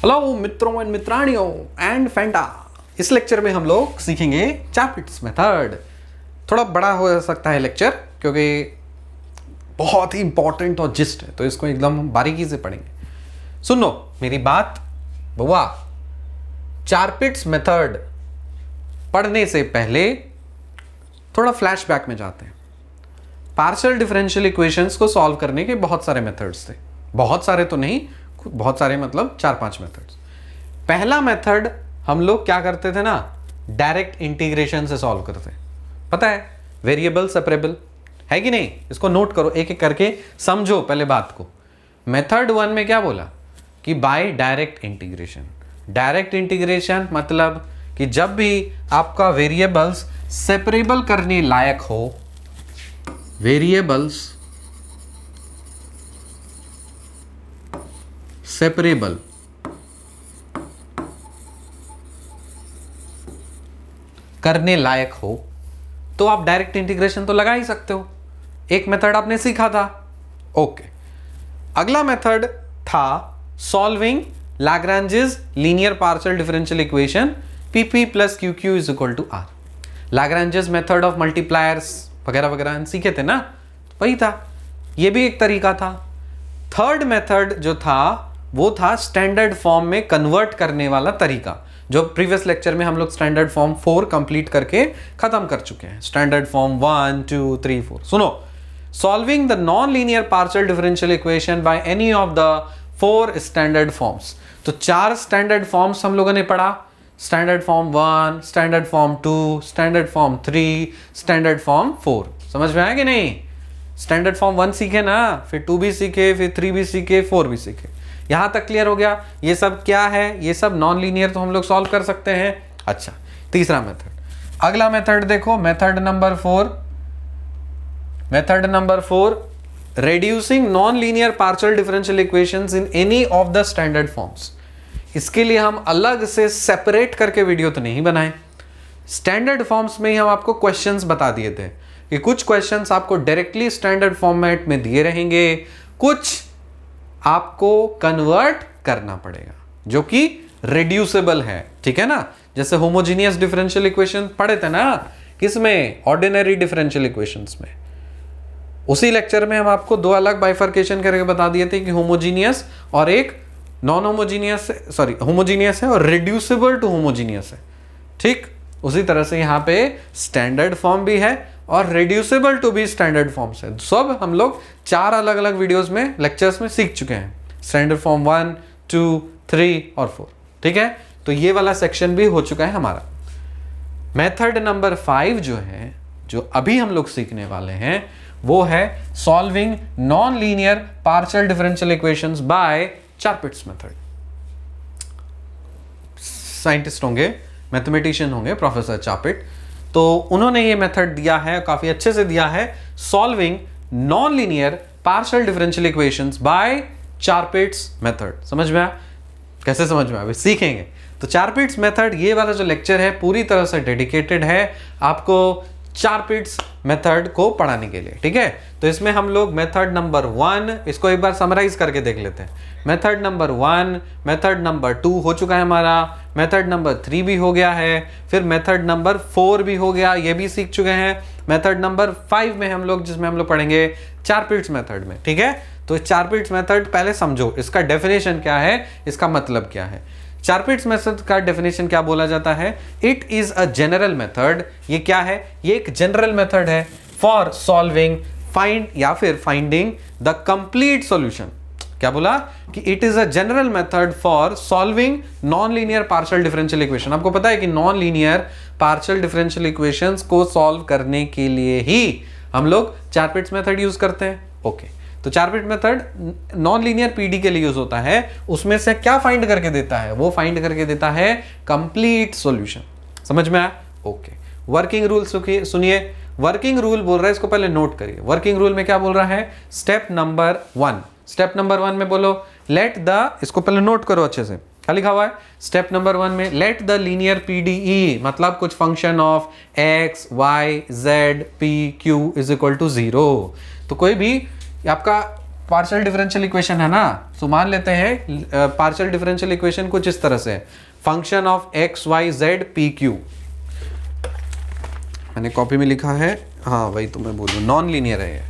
Hello मित्रों and मित्राणियों and Fanta. इस lecture में हम लोग सीखेंगे चैपिट्स मेथड। थोड़ा बड़ा हो सकता है लेक्चर क्योंकि बहुत ही इंपॉर्टेंट और जिस्ट है, तो इसको एकदम बारीकी से पढ़ेंगे। सुनो मेरी बात बुआ, चैपिट्स मेथड पढ़ने से पहले थोड़ा फ्लैशबैक में जाते हैं। पार्शियल डिफरेंशियल इक्वेशंस को सॉल्व करने के बहुत सारे मेथड्स थे, बहुत सारे तो नहीं, बहुत सारे मतलब 4-5 मेथड्स। पहला मेथड हम लोग क्या करते थे ना, डायरेक्ट इंटीग्रेशन से सॉल्व करते, पता है, वेरिएबल सेपरेबल है कि नहीं। इसको नोट करो, एक एक करके समझो पहले बात को। मेथड 1 में क्या बोला कि by direct integration. Direct integration मतलब कि जब भी आपका वेरिएबल्स सेपरेबल करने लायक हो, वेरिएबल्स सेपरेबल करने लायक हो तो आप डायरेक्ट इंटीग्रेशन तो लगा ही सकते हो। एक मेथड आपने सीखा था, ओके। अगला मेथड था solving Lagrange's linear partial differential equation PP plus QQ is equal to R। Lagrange's method of multipliers वगैरह वगैरह सीखे थे ना, वही था, ये भी एक तरीका था। थर्ड मेथड जो था वो था स्टैंडर्ड फॉर्म में कन्वर्ट करने वाला तरीका, जो प्रीवियस लेक्चर में हम लोग स्टैंडर्ड फॉर्म 4 कंप्लीट करके खत्म कर चुके हैं। Standard form 1 2 3 4। सुनो, solving the non linear partial differential equation by any of the 4 standard forms. तो 4 स्टैंडर्ड फॉर्म्स हम लोगों ने पढ़ा, standard form 1, standard form 2, standard form 3, standard form 4। समझ में आया कि नहीं? स्टैंडर्ड फॉर्म 1 सीखे ना, फिर 2 भी सीखे, फिर 3 भी सीखे, 4 भी सीखे। यहां तक क्लियर हो गया? ये सब क्या है? ये सब नॉन लीनियर तो हम लोग सॉल्व कर सकते हैं। अच्छा, तीसरा मेथड। अगला मेथड देखो, method number 4। Method number 4, reducing non linear partial differential equations in any of the standard forms. इसके लिए हम अलग से सेपरेट करके वीडियो तो नहीं बनाए, स्टैंडर्ड फॉर्म्स में ही हम आपको क्वेश्चंस बता दिए थे कि कुछ क्वेश्चंस आपको डायरेक्टली स्टैंडर्ड फॉर्मेट में दिए रहेंगे, कुछ आपको कन्वर्ट करना पड़ेगा जो कि रिड्यूसिबल है, ठीक है ना। जैसे होमोजीनियस डिफरेंशियल इक्वेशन पढ़े थे ना, किसमें? ऑर्डिनरी डिफरेंशियल इक्वेशंस में। उसी लेक्चर में हम आपको 2 अलग बाइफर्केशन करके बता दिए थे कि होमोजीनियस और एक नॉन होमोजीनियस, सॉरी होमोजीनियस है और रिड्यूसिबल टू होमोजीनियस है, ठीक। उसी तरह से यहाँ पे स्टैंडर्ड फॉर्म भी है और रिड्यूसिबल टू भी स्टैंडर्ड फॉर्म्स है। सब हम लोग 4 अलग अलग वीडियोस में, लेक्चर्स में सीख चुके हैं, स्टैंडर्ड फॉर्म 1 2 3 और 4, ठीक है। तो ये वाला सेक्शन भी हो चुका है हमारा। मेथड नंबर 5 जो है, जो अभी हम लोग सीखने वाले हैं, वो है solving non linear partial differential equations by Charpit's method. Scientist होंगे, मैथमेटिशियन होंगे प्रोफेसर चैपिट, तो उन्होंने ये मेथड दिया है, काफी अच्छे से दिया है, solving non linear partial differential equations by Charpit's method. समझ में आया? कैसे समझ में आया? अभी सीखेंगे। तो चैपिट्स मेथड, ये वाला जो लेक्चर है पूरी तरह से डेडिकेटेड है आपको चैपिट्स मेथड को पढ़ाने के लिए, ठीक है। तो इसमें हम लोग मेथड नंबर 1, इसको एक बार समराइज करके देख लेते हैं। मेथड नंबर 1, मेथड नंबर 2 हो चुका है हमारा, मेथड नंबर 3 भी हो गया है, फिर मेथड नंबर 4 भी हो गया, ये भी सीख चुके हैं। मेथड नंबर 5 में हम लोग, जिसमें हम लोग पढ़ेंगे चैपिट्स मेथड में, ठीक है। तो चैपिट्स मेथड पहले समझो, इसका डेफिनेशन क्या है, इसका मतलब क्या है। चैपिट्स मेथड का डेफिनेशन क्या बोला जाता है? It is a general method. ये क्या है? ये एक जनरल मेथड है फॉर सॉल्विंग, फाइंड या फिर फाइंडिंग द कंप्लीट सॉल्यूशन। क्या बोला? कि it is a general method for solving non linear partial differential equation. आपको पता है कि non linear partial differential equations को सॉल्व करने के लिए ही हम लोग चैपिट्स मेथड यूज करते हैं, ओके। तो चैपिट मेथड नॉन लीनियर पीडी के लिए यूज होता है। उसमें से क्या फाइंड करके देता है? वो फाइंड करके देता है कंप्लीट सॉल्यूशन। समझ में आया? ओके। वर्किंग रूल सुनिए, वर्किंग रूल बोल रहा है, इसको पहले नोट करिए। वर्किंग रूल में क्या बोल रहा है? स्टेप नंबर 1, स्टेप नंबर 1 में बोलो लेट द, इसको पहले नोट करो अच्छे से, क्या लिखा हुआ है? स्टेप नंबर 1 में लेट द लीनियर पीडीई, मतलब कुछ function of x y z p q is equal to 0। तो कोई भी आपका पार्शियल डिफरेंशियल इक्वेशन है ना, तो मान लेते हैं पार्शियल डिफरेंशियल इक्वेशन कुछ इस तरह से है, function of x y z p q, मैंने कॉपी में लिखा है, हाँ वही तो मैं बोलूँ, नॉन लीनियर है, ये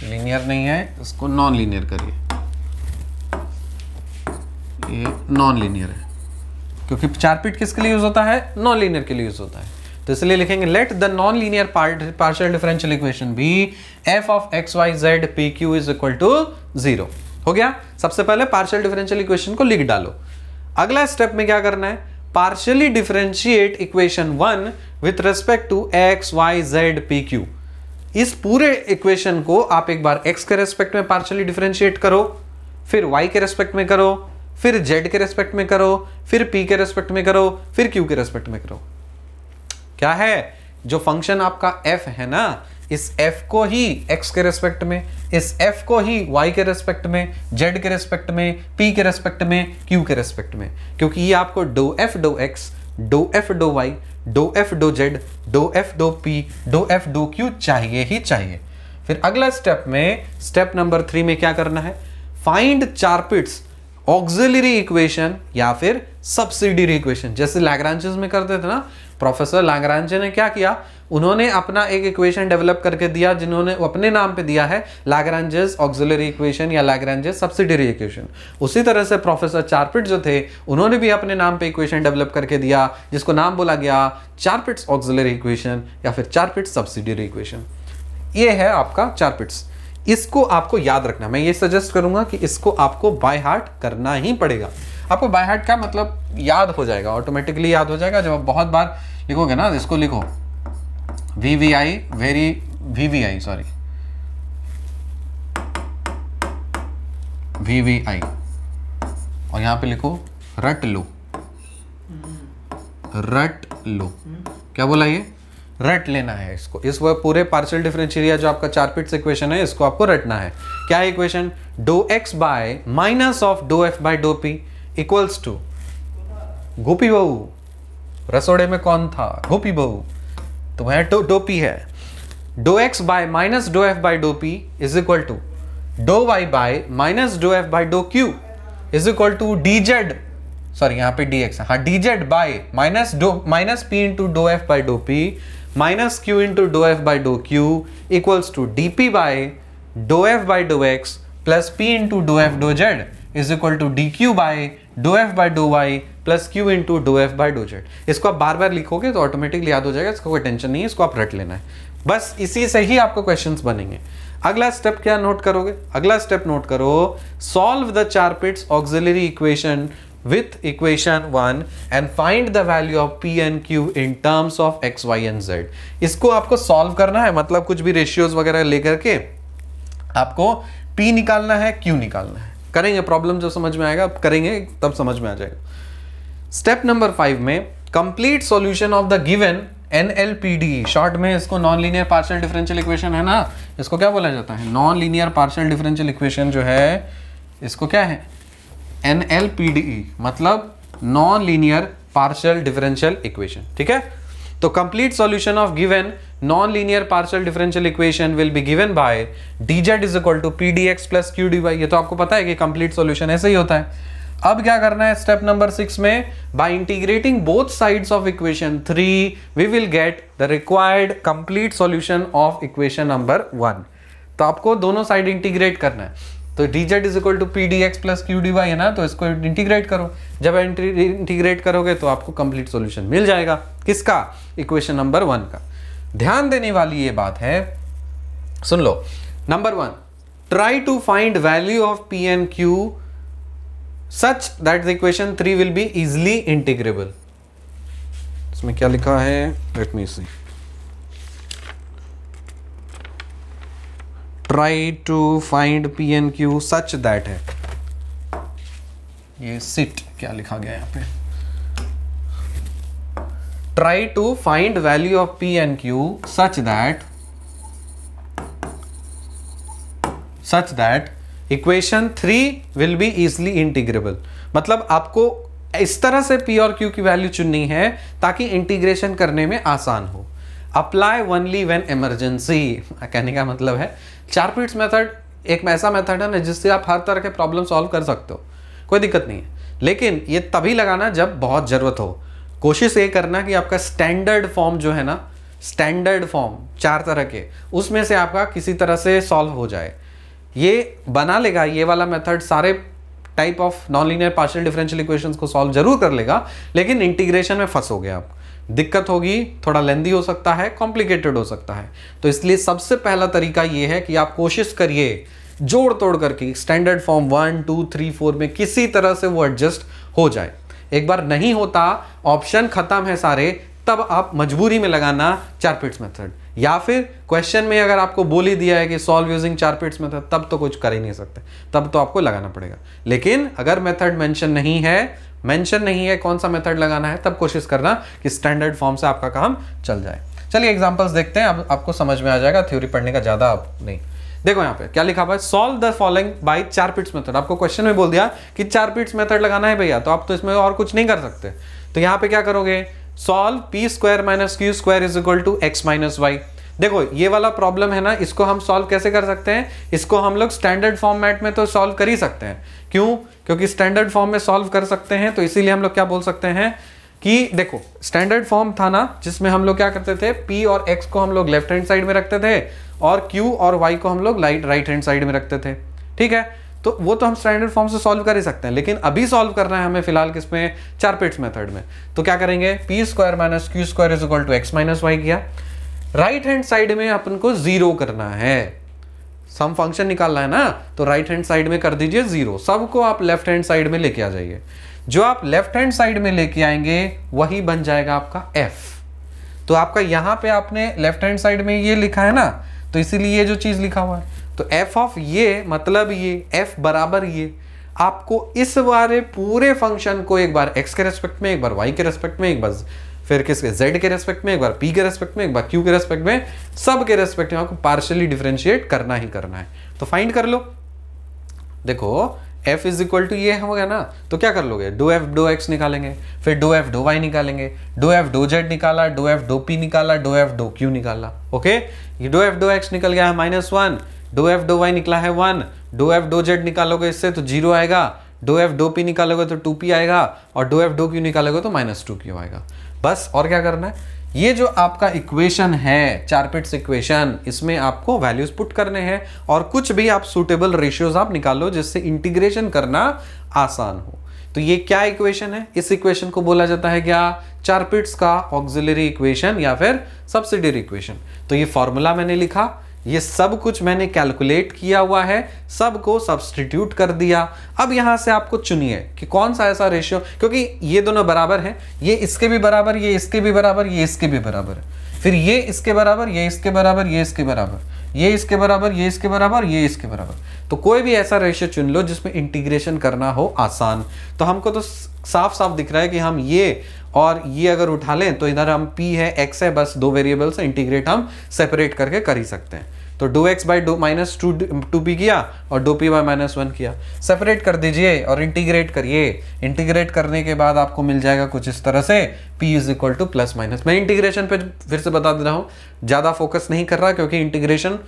लीनियर नहीं है, इसको नॉन लीनियर करिए, ये नॉन लीनियर है, क्योंकि चार पीट किसके लिए यूज होता है, नॉन लीनियर के लिए यूज होता है, तो इसलिए लिखेंगे let the non linear partial differential equation be f of x y z p q is equal to 0। हो गया, सबसे पहले पार्शियल डिफरेंशियल इक्वेशन को लिख डालो। अगला स्टेप में क्या करना है, partially differentiate equation 1 with respect to x y z p q. इस पूरे इक्वेशन को आप एक बार x के रेस्पेक्ट में पार्शियली डिफरेंशिएट करो, फिर y के रेस्पेक्ट में करो, फिर z के रेस्पेक्ट में करो, फिर p के रेस्पेक्ट में करो, फिर q के रेस्पेक्ट में करो। क्या है, जो फंक्शन आपका f है ना, इस f को ही x के रेस्पेक्ट में, इस f को ही y के रेस्पेक्ट में, z के रेस्पेक्ट में, p के रेस्पेक्ट में, q के रेस्पेक्ट में, क्योंकि ये आपको डो f डो x, डो f डो y, डो f डो z, डो f डो p, डो f डो q चाहिए ही चाहिए। फिर अगला स्टेप में, स्टेप नंबर 3 में क्या करना है, फाइंड चारपिट्स ऑक्सिलरी इक्वेशन या फिर सब्सिडियरी इक्वेशन, जैसे लैग्रांजेस में करते थे ना। प्रोफेसर लैग्रांजे ने क्या किया, उन्होंने अपना एक इक्वेशन डेवलप करके दिया, जिन्होंने अपने नाम पे दिया है लैग्रांजेस ऑक्सिलरी इक्वेशन या लैग्रांजेस सब्सिडियरी इक्वेशन। उसी तरह से प्रोफेसर चारपिट जो थे, उन्होंने भी अपने नाम पे इक्वेशन डेवलप करके दिया, जिसको नाम बोला गया चारपिट्स ऑक्सिलरी इक्वेशन या फिर चारपिट्स सब्सिडियरी इक्वेशन। ये है आपका चारपिट्स। इसको आपको याद रखना, मैं ये सजेस्ट करूंगा कि इसको आपको बाय हार्ट करना ही पड़ेगा। आपको बाय हार्ट का मतलब याद हो जाएगा, ऑटोमेटिकली याद हो जाएगा। जब आप बहुत बार लिखोगे ना, इसको लिखो VVI और यहां पे लिखो रट लो, क्या बोला, ये रट लेना है इसको। इस वो पूरे पार्शियल डिफरेंशियल जो आपका चारपिट्स इक्वेशन है, इसको आपको रटना है। क्या है equation, do x by minus of do f by do p equals to, Gopi बहू रसोड़े में कौन था, गोपी बहू, तो वह डो p है। Do x by minus do f by do p is equal to do y by minus do f by dough q is equal to dz, sorry यहाँ पे dx है, हाँ, dz by minus p into dough f by do p minus q into dough f by dough q equals to dp by डो f by डो x plus p into dough f डो z is equal to dq by डो f by डो y plus q into dough f by डो z। इसको आप बार बार लिखोगे तो ऑटोमेटिकली याद हो जाएगा, इसका कोई टेंशन नहीं है, इसको आप रट लेना है, बस इसी से ही आपको क्वेश्चंस बनेंगे। अगला स्टेप क्या नोट करोगे, अगला स्टेप नोट करो, solve the Charpit's auxiliary equation with equation 1 and find the value of p and q in terms of x, y and z। इसको आपको सॉल्व करना है, मतलब कुछ भी रेशियोज वगैरह लेकर के आपको p निकालना है, q निकालना है। करेंगे, प्रॉब्लम जो समझ में आएगा करेंगे तब समझ में आ जाएगा। स्टेप नंबर 5 में complete solution of the given NLPD, short में इसको non linear partial differential equation है ना, इसको क्या बोला जाता है, non linear partial differential equation जो है इसको क्या है, NLPDE, मतलब non linear partial differential equation. ठीक है, तो complete solution of given non linear partial differential equation will be given by dz is equal to pdx plus qdy। ये तो आपको पता है कि कंप्लीट सॉल्यूशन ऐसे ही होता है। अब क्या करना है स्टेप नंबर 6 में, by integrating both sides of equation 3 we will get the required complete solution of equation number 1। तो आपको दोनों साइड इंटीग्रेट करना है, तो dz is equal to pdx plus qdy है ना, तो इसको इंटीग्रेट करो। जब इंटीग्रेट करोगे तो आपको कंप्लीट सॉल्यूशन मिल जाएगा, किसका, इक्वेशन नंबर 1 का। ध्यान देने वाली ये बात है, सुन लो। Number 1, try to find value of p and q such that the equation 3 will be easily integrable. इसमें क्या लिखा है, let me see, try to find p and q such that है, ये सिट क्या लिखा गया यहाँ पे, try to find value of p and q such that equation 3 will be easily integrable. मतलब आपको इस तरह से p और q की वैल्यू चुननी है ताकि इंटीग्रेशन करने में आसान हो। अप्लाई ओनली व्हेन इमरजेंसी, कहने का मतलब है चारपिट्स मेथड एक ऐसा मेथड है ना जिससे आप हर तरह के प्रॉब्लम सॉल्व कर सकते हो, कोई दिक्कत नहीं है। लेकिन ये तभी लगाना जब बहुत ज़रूरत हो। कोशिश ये करना कि आपका स्टैंडर्ड फॉर्म जो है ना, स्टैंडर्ड फॉर्म 4 तरह के, उसमें से आपका किसी तरह से सॉल्व हो जाए। ये बना लेगा, ये वाला मेथड सारे type of non linear partial differential equations को सॉल्व जरूर कर लेगा, लेकिन इंटीग्रेशन में फंसोगे आप, दिक्कत होगी, थोड़ा लेंदी हो सकता है, कॉम्प्लिकेटेड हो सकता है। तो इसलिए सबसे पहला तरीका ये है कि आप कोशिश करिए जोड़ तोड़ करके स्टैंडर्ड फॉर्म 1 2 3 4 में किसी तरह से वो एडजस्ट हो जाए। एक बार नहीं होता, ऑप्शन खत्म है सारे, तब आप मजबूरी में लगाना चारपिट्स मेथड, या फिर क्वेश्चन में अगर आपको बोल ही दिया है कि सॉल्व यूजिंग चारपिट्स मेथड, तब तो कुछ कर ही नहीं सकते, तब तो आपको लगाना पड़ेगा। लेकिन अगर मेथड मेंशन नहीं है कौन सा मेथड लगाना है, तब कोशिश करना कि स्टैंडर्ड फॉर्म से आपका काम चल जाए। चलिए एग्जांपल्स देखते हैं, अब आपको समझ में आ जाएगा, थ्योरी पढ़ने का ज्यादा आप नहीं। देखो यहाँ पे क्या लिखा हुआ है, solve the following by Charpit's method. आपको क्वेश्चन में बोल दिया कि चारपिट्स मेथड लगाना है भैया, तो आप तो इसमें और कुछ नहीं कर सकते। तो यहाँ पे क्या करोगे, solve p square minus q square is equal to x minus y. देखो ये वाला प्रॉब्लम है ना, इसको हम सॉल्व कैसे कर सकते हैं, इसको हम लोग स्टैंडर्ड फॉर्मेट में तो सॉल्व कर ही सकते हैं। क्यों? क्योंकि स्टैंडर्ड फॉर्म में सॉल्व कर सकते हैं, तो इसीलिए हम लोग क्या बोल सकते हैं कि देखो स्टैंडर्ड फॉर्म था ना, जिसमें हम लोग क्या करते थे, p और x को हम लोग लेफ्ट हैंड साइड में रखते थे और q और y को हम लोग राइट हैंड साइड में रखते थे। ठीक है, तो वो तो हम स्टैंडर्ड फॉर्म से सॉल्व कर ही सकते हैं, लेकिन अभी सॉल्व करना है हमें फिलहाल किसमें, चारपिट्स मेथड में। तो क्या करेंगे, p square minus q square is equal to x minus y किया, राइट हैंड साइड में अपन को 0 करना है, सम फंक्शन निकालना है ना, तो राइट हैंड साइड में कर दीजिए 0, सबको आप लेफ्ट हैंड साइड में लेके आ जाइए। जो आप लेफ्ट हैंड साइड में लेके आएंगे वही बन जाएगा आपका f। तो आपका यहां पे आपने लेफ्ट हैंड साइड में ये लिखा है ना, तो इसीलिए ये जो चीज लिखा हुआ है, तो f ऑफ ये मतलब ये f बराबर ये, आपको इस वाले पूरे फंक्शन को एक बार x के रेस्पेक्ट में, एक बार y के रेस्पेक्ट में, एक बार फिर किसके z के रेस्पेक्ट में, एक बार p के रेस्पेक्ट में, एक बार q के रेस्पेक्ट में, सब के रेस्पेक्ट में आपको पार्शियली डिफरेंशिएट करना ही करना है। तो फाइंड कर लो, देखो f इज इक्वल टू ये हो गया ना, तो क्या कर लोगे, डो f डो x निकालेंगे, फिर डो f डो y निकालेंगे, डो f डो z निकाला, डो f डो p निकाला, डो f डो q निकाला। ओके, ये डो f डो x निकल गया है -1, डो f डो y निकला है 1, डो f डो z निकालोगे इससे तो 0 आएगा, डो f डो p निकालोगे तो 2p आएगा, और डो f डो q निकालोगे तो -2q आएगा। बस, और क्या करना है, ये जो आपका इक्वेशन है चारपिट्स इक्वेशन, इसमें आपको वैल्यूज पुट करने हैं और कुछ भी आप सुटेबल रेशियोज आप निकालो जिससे इंटीग्रेशन करना आसान हो। तो ये क्या इक्वेशन है, इस इक्वेशन को बोला जाता है क्या, चारपिट्स का ऑक्सिलरी इक्वेशन या फिर सब्सिडियरी इक्वेशन। तो ये फॉर्मूला मैंने लिखा, ये सब कुछ मैंने कैलकुलेट किया हुआ है, सबको सब्स्टिट्यूट कर दिया। अब यहां से आपको चुनिए कि कौन सा ऐसा रेशियो, क्योंकि ये दोनों बराबर हैं, ये इसके भी बराबर, ये इसके भी बराबर, ये इसके भी बराबर है, फिर ये इसके बराबर, ये इसके बराबर, ये इसके बराबर, ये इसके बराबर, ये इसके बराबर, ये इसके बराबर। तो कोई भी ऐसा रेशियो चुन लो जिसमें इंटीग्रेशन करना हो आसान। तो हमको तो साफ साफ दिख रहा है कि हम ये और ये अगर उठा लें तो इधर हम p है x है, बस दो वेरिएबल से इंटीग्रेट हम सेपरेट करके कर ही सकते हैं। तो डो x बाई डो माइनस 2p किया और डो p बाई -1 किया, सेपरेट कर दीजिए और इंटीग्रेट करिए। इंटीग्रेट करने के बाद आपको मिल जाएगा कुछ इस तरह से, p is equal to plus minus. मैं इंटीग्रेशन पे फिर से बता दे रहा हूँ, ज़्यादा फोकस नहीं कर रहा, क्योंकि इंटीग्रेशन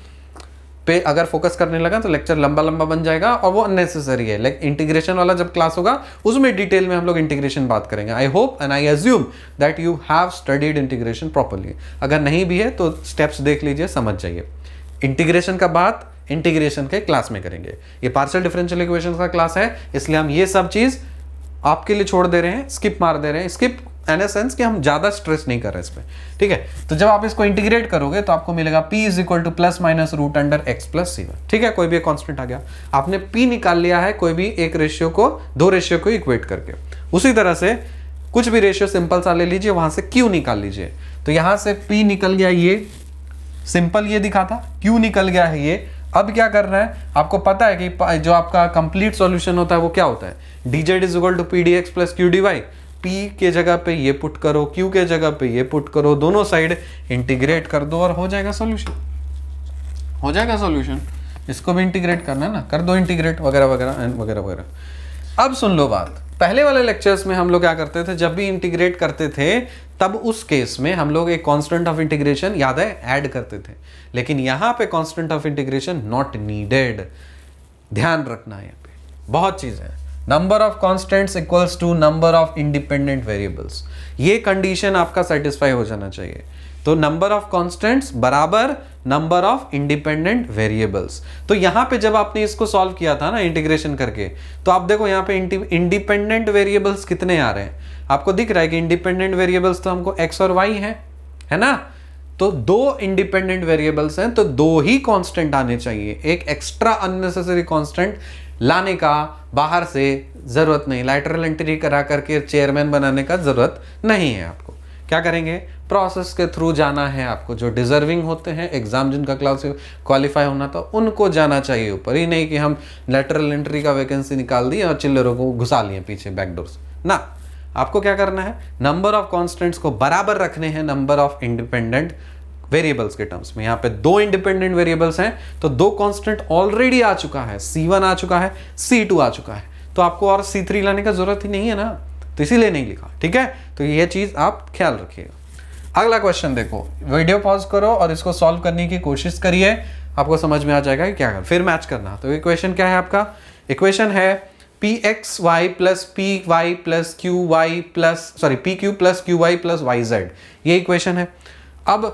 पे अगर फोकस करने लगा तो लेक्चर लंबा लंबा बन जाएगा और वो अननेसेसरी है। लाइक इंटीग्रेशन वाला जब क्लास होगा उसमें डिटेल में हम लोग इंटीग्रेशन बात करेंगे। I hope and I assume that you have studied integration properly. अगर नहीं भी है तो स्टेप्स देख लीजिए, समझ जाइए। इंटीग्रेशन का बात इंटीग्रेशन के क्लास में करेंगे, ये पार्शियल डिफरेंशियल इक्वेशंस का क्लास है, इसलिए हम ये सब चीज आपके लिए छोड़ दे रहे हैं, स्किप मार दे रहे हैं। स्किप इन सेंस कि हम ज्यादा स्ट्रेस नहीं कर रहे इस पे, ठीक है। तो जब आप इसको इंटीग्रेट करोगे तो आपको मिलेगा p is equal to plus minus root under x plus c1, ठीक है। कोई भी एक कांस्टेंट आ गया, आपने p निकाल लिया है कोई भी एक रेशियो को, दो रेशियो को इक्वेट करके। उसी तरह से कुछ भी रेशियो सिंपल सा ले लीजिए, वहां से q निकाल लीजिए। तो यहां से p निकल गया, ये सिंपल ये दिखा था, q निकल गया है ये। अब क्या करना है, आपको पता है कि जो आपका कंप्लीट सॉल्यूशन होता है वो क्या होता है, dz is equal to p d x plus q d y. p के जगह पे ये पुट करो, q के जगह पे ये पुट करो, दोनों साइड इंटीग्रेट कर दो और हो जाएगा सॉल्यूशन, हो जाएगा सॉल्यूशन। इसको भी इंटीग्रेट करना है ना, कर दो इंटीग्रेट, वगैरह वगैरह वगैरह वगैरह। अब सुन लो बात, पहले वाले लेक्चर्स में हम लोग क्या करते थे, जब भी इंटीग्रेट करते थे तब उस केस में हम लोग एक कांस्टेंट ऑफ इंटीग्रेशन याद है ऐड करते थे, लेकिन यहां पे constant of integration not needed. ध्यान रखना है, यहाँ पे बहुत चीजें हैं। Number of constants equals to number of independent variables, ये कंडीशन आपका सेटिस्फाई हो जाना चाहिए। तो नंबर ऑफ कांस्टेंट्स बराबर नंबर ऑफ इंडिपेंडेंट वेरिएबल्स। तो यहां पे जब आपने इसको सॉल्व किया था ना इंटीग्रेशन करके, तो आप देखो यहां पे इंडिपेंडेंट वेरिएबल्स कितने आ रहे हैं, आपको दिख रहा है कि इंडिपेंडेंट वेरिएबल्स तो हमको x और y है ना। तो दो इंडिपेंडेंट वेरिएबल्स हैं तो दो ही कांस्टेंट आने चाहिए, एक एक्स्ट्रा अननेसेसरी कांस्टेंट लाने का बाहर से जरूरत नहीं, लैटरल एंट्री करा करके चेयरमैन बनाने का जरूरत नहीं है। आपको क्या करेंगे, प्रोसेस के थ्रू जाना है आपको, जो डिजर्विंग होते हैं एग्जाम जिनका क्लास क्वालिफाई होना था उनको जाना चाहिए ऊपर, ही नहीं कि हम लैटरल एंट्री का वैकेंसी निकाल दिए और चिल्लरों को घुसा लिए पीछे बैकडोर से ना। आपको क्या करना है, नंबर ऑफ कॉन्स्टेंट्स को बराबर रखने हैं नंबर ऑफ इंडिपेंडेंट वेरिएबल्स के टर्म्स में। यहाँ पे दो इंडिपेंडेंट वेरिएबल्स हैं तो दो कांस्टेंट ऑलरेडी आ चुका है, C1 आ चुका है, C2 आ चुका है, तो आपको और C3 लाने का जरूरत ही नहीं है ना, तो इसीलिए नहीं लिखा। ठीक है, तो ये चीज आप ख्याल रखिएगा। अगला क्वेश्चन देखो, वीडियो पॉज करो और इसको सॉल्व करने की कोशिश करिए, आपको समझ में आ जाएगा कि क्या कर, फिर मैच करना। तो इक्वेशन क्या है आपका, इक्वेशन है pxy plus py plus qy plus pq plus qy plus yz, ये इक्वेशन है। अब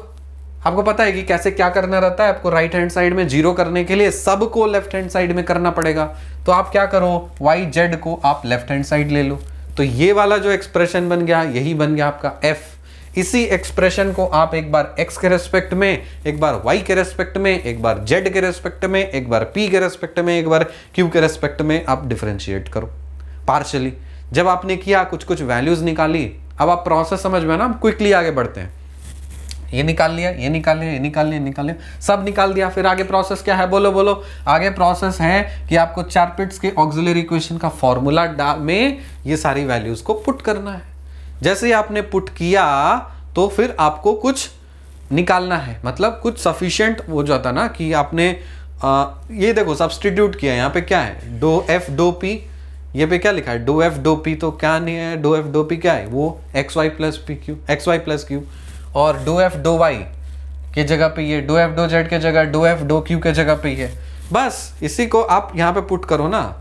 आपको पता है कि कैसे क्या करना रहता है, आपको राइट हैंड साइड में जीरो करने के लिए सबको लेफ्ट हैंड साइड में करना पड़ेगा। तो आप क्या करो, yz को आप लेफ्ट हैंड साइड ले लो, तो ये वाला जो एक्सप्रेशन बन गया यही बन गया आपका f। इसी एक्सप्रेशन को आप एक बार x के रेस्पेक्ट में, एक बार y के रेस्पेक्ट में, एक बार z के रेस्पेक्ट में, एक बार p के रेस्पेक्ट में, एक बार q के रेस्पेक्ट में आप डिफरेंशिएट करो पार्शियली। जब आपने किया, कुछ कुछ वैल्यूज निकाली, अब आप प्रोसेस समझ में ना, क्विकली आगे बढ़ते हैं। ये निकाल लिया, ये निकाल लिया, ये निकाल लिया, निकाल लिया, सब निकाल दिया। फिर आगे प्रोसेस क्या है, बोलो बोलो। आगे प्रोसेस है कि आपको चारपिट्स के ऑक्सिलरी इक्वेशन का फॉर्मूला में ये सारी वैल्यूज को पुट करना है। जैसे ही आपने पुट किया तो फिर आपको कुछ निकालना है, मतलब कुछ सफिशिएंट हो जाता ना कि आपने ये देखो सब्स्टिट्यूट किया। यहाँ पे क्या है, डो एफ डो पी, ये पे क्या लिखा है, डो एफ डो पी, तो क्या नहीं है, डो एफ डो पी क्या है, वो x y plus p q, x y plus q, और डो एफ डो वाई के जगह पे ये डो एफ डो जेड के जगह डो एफ डो क्यू के जगह पे ये, बस इसी को आप यहाँ पे पुट करो ना।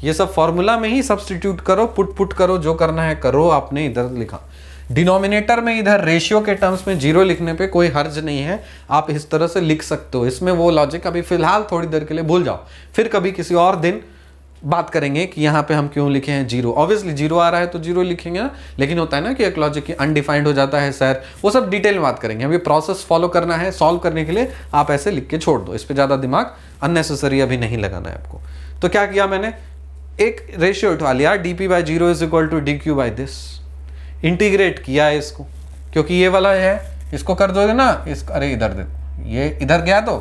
ये सब फॉर्मूला में ही सब्स्टिट्यूट करो, पुट करो, जो करना है करो। आपने इधर लिखा डिनोमिनेटर में, इधर रेशियो के टर्म्स में जीरो लिखने पे कोई हर्ज नहीं है, आप इस तरह से लिख सकते हो। इसमें वो लॉजिक अभी फिलहाल थोड़ी देर के लिए भूल जाओ, फिर कभी किसी और दिन बात करेंगे कि यहाँ पे हम क्यों लिखे हैं जीरो। ऑब्वियसली जीरो आ रहा है तो जीरो लिखेंगे ना, लेकिन होता है ना कि एक लॉजिक की अनडिफाइंड हो जाता है सर, वो सब डिटेल में बात करेंगे। अभी प्रोसेस फॉलो करना है, सॉल्व करने के लिए आप ऐसे लिख के छोड़ दो, इस पर ज़्यादा दिमाग अननेसेसरी अभी नहीं लगाना है आपको। तो क्या किया मैंने, एक रेशियो उठा लिया, dp by zero is equal to dq by this, integrate किया है इसको, क्योंकि ये वाला है, इसको कर दोगे ना, अरे इधर देखो, ये इधर गया तो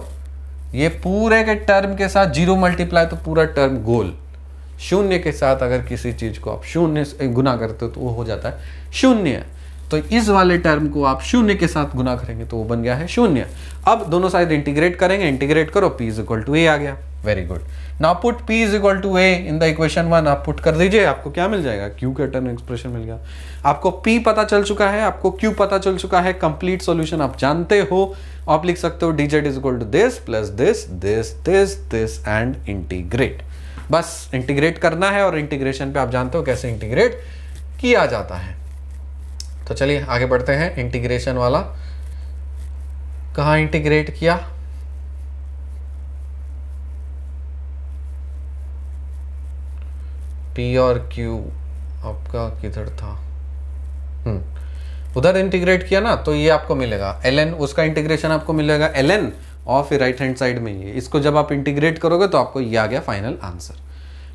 ये पूरे के टर्म के साथ जीरो मल्टीप्लाई, तो पूरा टर्म गोल। शून्य के साथ अगर किसी चीज को आप शून्य से गुना करते हो तो वो हो जाता है शून्य, तो इस वाले टर्म को आप शून्य के साथ गुना करेंगे तो वो बन गया है शून्य। अब दोनों साइड इंटीग्रेट करेंगे, इंटीग्रेट करो, p is equal to a आ गया, very good. Now put p is equal to a in the equation 1, आप पुट कर दीजिए, आपको क्या मिल जाएगा, q का टर्म एक्सप्रेशन मिल गया। आपको p पता चल चुका है, आपको q पता चल चुका है, कंप्लीट सॉल्यूशन आप जानते हो। आप लिख सकते हो dz is equal to this plus this this this this and integrate. बस इंटीग्रेट करना है, और इंटीग्रेशन पे आप जानते हो कैसे इंटीग्रेट किया जाता है। तो चलिए आगे बढ़ते हैं। इंटीग्रेशन वाला कहाँ इंटीग्रेट किया, P और Q आपका किधर था, उधर इंटीग्रेट किया ना, तो ये आपको मिलेगा ln, उसका इंटीग्रेशन आपको मिलेगा ln, और फिर राइट हैंड साइड में ये, इसको जब आप इंटीग्रेट करोगे तो आपको ये आ गया फाइनल आंसर।